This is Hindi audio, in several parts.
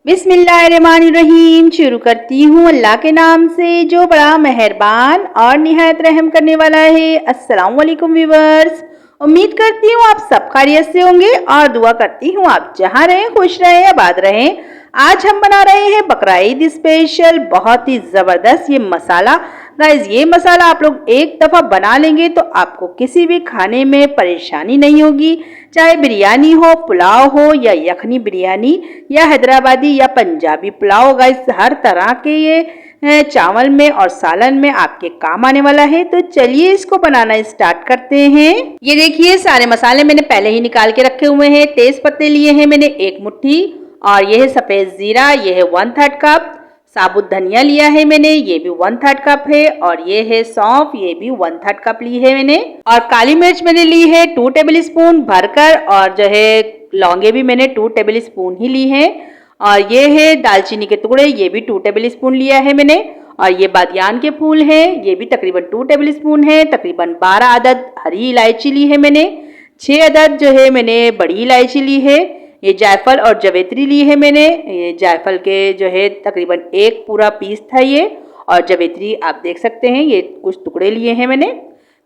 बिस्मिल्लाहिर्रहमानिर्रहीम। शुरू करती हूँ अल्लाह के नाम से जो बड़ा मेहरबान और निहायत रहम करने वाला है। अस्सलाम वालेकुम व्यूअर्स, उम्मीद करती हूँ आप सब खैरियत से होंगे और दुआ करती हूँ आप जहाँ रहें खुश रहें आबाद रहें। आज हम बना रहे हैं बकरा ईद स्पेशल बहुत ही ज़बरदस्त ये मसाला। गाइस ये मसाला आप लोग एक दफ़ा बना लेंगे तो आपको किसी भी खाने में परेशानी नहीं होगी, चाहे बिरयानी हो, पुलाव हो या यखनी बिरयानी या हैदराबादी या पंजाबी पुलाव। गाइस हर तरह के ये चावल में और सालन में आपके काम आने वाला है। तो चलिए इसको बनाना स्टार्ट करते हैं। ये देखिए सारे मसाले मैंने पहले ही निकाल के रखे हुए हैं। तेज पत्ते लिए हैं मैंने 1 मुट्ठी और ये है सफ़ेद ज़ीरा, ये है 1/3 कप। साबुत धनिया लिया है मैंने, ये भी 1/3 कप है। और ये है सौंफ, ये भी 1/3 कप ली है मैंने। और काली मिर्च मैंने ली है 2 टेबल स्पून भरकर। और जो है लौंगे भी मैंने 2 टेबल स्पून ही ली है। और ये है दालचीनी के टुकड़े, ये भी 2 टेबल स्पून लिया है मैंने। और ये बादियान के फूल हैं, ये भी तकरीबन 2 टेबल स्पून है। तकरीबन 12 अदद हरी इलायची ली है मैंने। 6 अदद जो है मैंने बड़ी इलायची ली है। ये जायफल और जवेत्री ली है मैंने। ये जायफल के जो है तकरीबन 1 पूरा पीस था ये। और जवेत्री आप देख सकते हैं ये कुछ टुकड़े लिए हैं मैंने।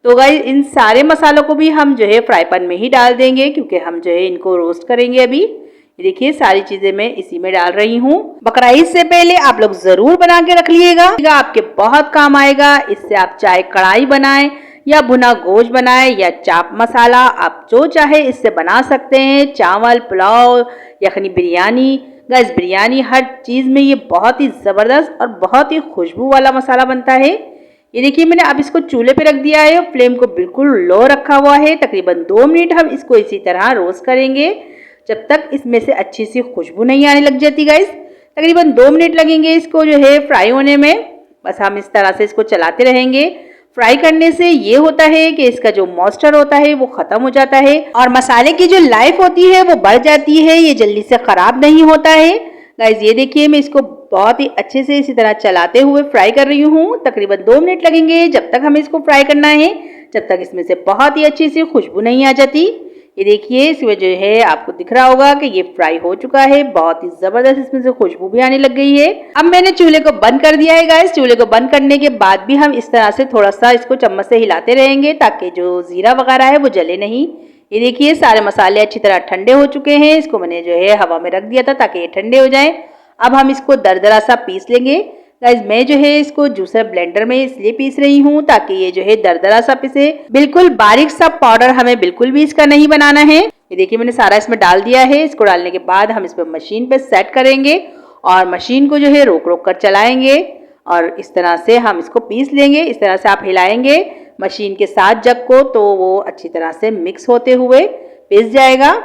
तो गाइस इन सारे मसालों को भी हम जो है फ्राई पैन में ही डाल देंगे क्योंकि हम जो है इनको रोस्ट करेंगे अभी। ये देखिए सारी चीजें मैं इसी में डाल रही हूँ। बकरा ईद से पहले आप लोग जरूर बना के रख लिएगा, आपके बहुत काम आएगा। इससे आप चाहे कढ़ाई बनाएं या भुना गोश्त बनाए या चाप मसाला, आप जो चाहे इससे बना सकते हैं। चावल, पुलाव, यखनी बिरयानी, गैस बिरयानी, हर चीज़ में ये बहुत ही ज़बरदस्त और बहुत ही खुशबू वाला मसाला बनता है। ये देखिए मैंने अब इसको चूल्हे पे रख दिया है, फ्लेम को बिल्कुल लो रखा हुआ है। तकरीबन 2 मिनट हम इसको इसी तरह रोस्ट करेंगे जब तक इसमें से अच्छी सी खुशबू नहीं आने लग जाती। गाइस तकरीबन 2 मिनट लगेंगे इसको जो है फ्राई होने में। बस हम इस तरह से इसको चलाते रहेंगे। फ्राई करने से ये होता है कि इसका जो मॉइस्चर होता है वो खत्म हो जाता है और मसाले की जो लाइफ होती है वो बढ़ जाती है, ये जल्दी से खराब नहीं होता है। गाइस ये देखिए मैं इसको बहुत ही अच्छे से इसी तरह चलाते हुए फ्राई कर रही हूँ। तकरीबन 2 मिनट लगेंगे जब तक हमें इसको फ्राई करना है, जब तक इसमें से बहुत ही अच्छी सी खुशबू नहीं आ जाती। ये देखिए इसमें जो है आपको दिख रहा होगा कि ये फ्राई हो चुका है, बहुत ही जबरदस्त इसमें से खुशबू भी आने लग गई है। अब मैंने चूल्हे को बंद कर दिया है। गाइस चूल्हे को बंद करने के बाद भी हम इस तरह से थोड़ा सा इसको चम्मच से हिलाते रहेंगे ताकि जो जीरा वगैरह है वो जले नहीं। ये देखिए सारे मसाले अच्छी तरह ठंडे हो चुके हैं। इसको मैंने जो है हवा में रख दिया था ताकि ये ठंडे हो जाए। अब हम इसको दरदरा सा पीस लेंगे। गाइस मैं जो है इसको जूसर ब्लेंडर में इसलिए पीस रही हूँ ताकि ये जो है दरदरा सा पिसे, बिल्कुल बारीक सा पाउडर हमें बिल्कुल भी इसका नहीं बनाना है। ये देखिए मैंने सारा इसमें डाल दिया है। इसको डालने के बाद हम इस पर मशीन पे सेट करेंगे और मशीन को जो है रोक रोक कर चलाएंगे और इस तरह से हम इसको पीस लेंगे। इस तरह से आप हिलाएंगे मशीन के साथ जग को तो वो अच्छी तरह से मिक्स होते हुए पीस जाएगा।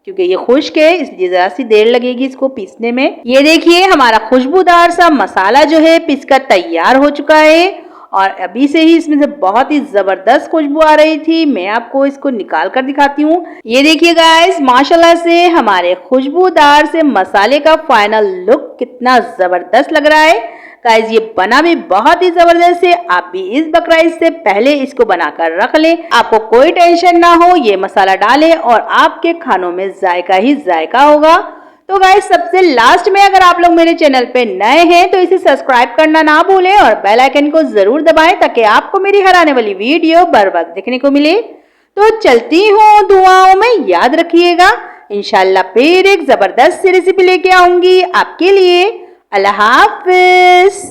क्योंकि ये खुश्क है इसलिए जरा सी देर लगेगी इसको पीसने में। ये देखिए हमारा खुशबूदार सा मसाला जो है पीसकर तैयार हो चुका है और अभी से ही इसमें से बहुत ही जबरदस्त खुशबू आ रही थी। मैं आपको इसको निकाल कर दिखाती हूँ। ये देखिए गाइस माशाल्लाह से हमारे खुशबूदार से मसाले का फाइनल लुक कितना जबरदस्त लग रहा है। गाइस ये बना भी बहुत ही जबरदस्त है। आप भी इस बकरा ईद से पहले इसको बनाकर रख लें, आपको कोई टेंशन ना हो। ये मसाला डालें और आपके खानों में जायका ही जायका होगा। तो गाइस सबसे लास्ट में अगर आप लोग मेरे चैनल पे नए हैं तो इसे सब्सक्राइब करना ना भूलें और बेल आइकन को जरूर दबाएं ताकि आपको मेरी हर आने वाली वीडियो बर वक्त देखने को मिले। तो चलती हूँ दुआओं में, याद रखिएगा इंशाल्लाह फिर एक जबरदस्त सी रेसिपी लेके आऊंगी आपके लिए। अल्लाह हाफिज।